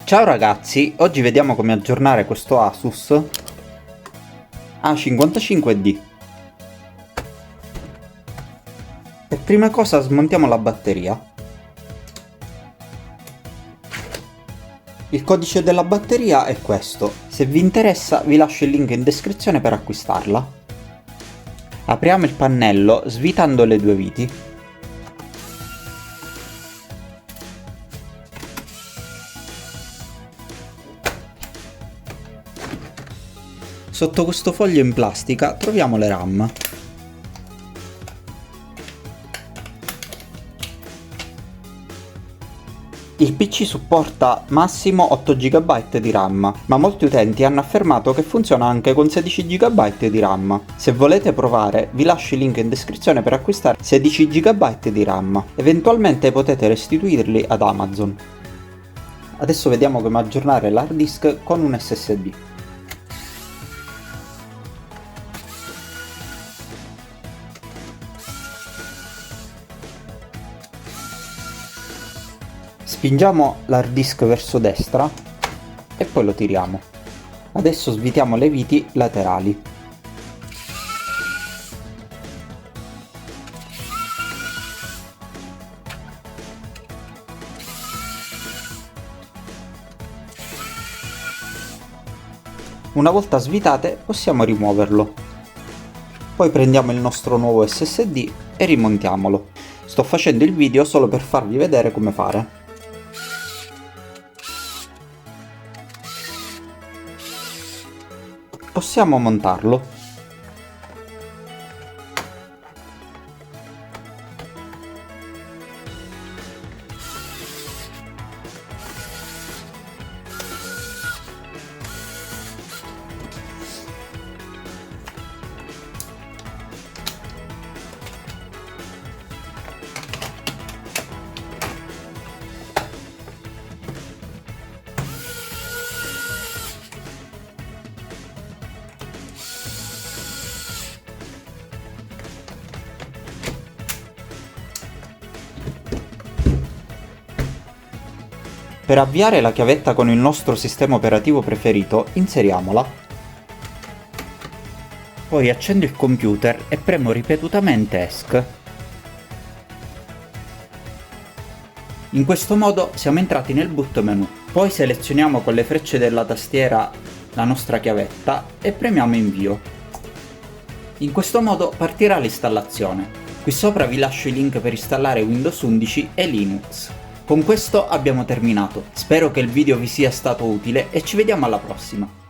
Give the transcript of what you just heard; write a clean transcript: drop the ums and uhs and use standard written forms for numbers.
Ciao ragazzi, oggi vediamo come aggiornare questo Asus A55D. Per prima cosa smontiamo la batteria. Il codice della batteria è questo, se vi interessa vi lascio il link in descrizione per acquistarla. Apriamo il pannello svitando le due viti. Sotto questo foglio in plastica troviamo le RAM. Il PC supporta massimo 8 GB di RAM, ma molti utenti hanno affermato che funziona anche con 16 GB di RAM. Se volete provare, vi lascio il link in descrizione per acquistare 16 GB di RAM. Eventualmente potete restituirli ad Amazon. Adesso vediamo come aggiornare l'hard disk con un SSD. Spingiamo l'hard disk verso destra e poi lo tiriamo. Adesso svitiamo le viti laterali. Una volta svitate possiamo rimuoverlo. Poi prendiamo il nostro nuovo SSD e rimontiamolo. Sto facendo il video solo per farvi vedere come fare. Possiamo montarlo. Per avviare la chiavetta con il nostro sistema operativo preferito, inseriamola. Poi accendo il computer e premo ripetutamente ESC. In questo modo siamo entrati nel boot menu. Poi selezioniamo con le frecce della tastiera la nostra chiavetta e premiamo invio. In questo modo partirà l'installazione. Qui sopra vi lascio i link per installare Windows 11 e Linux. Con questo abbiamo terminato, spero che il video vi sia stato utile e ci vediamo alla prossima.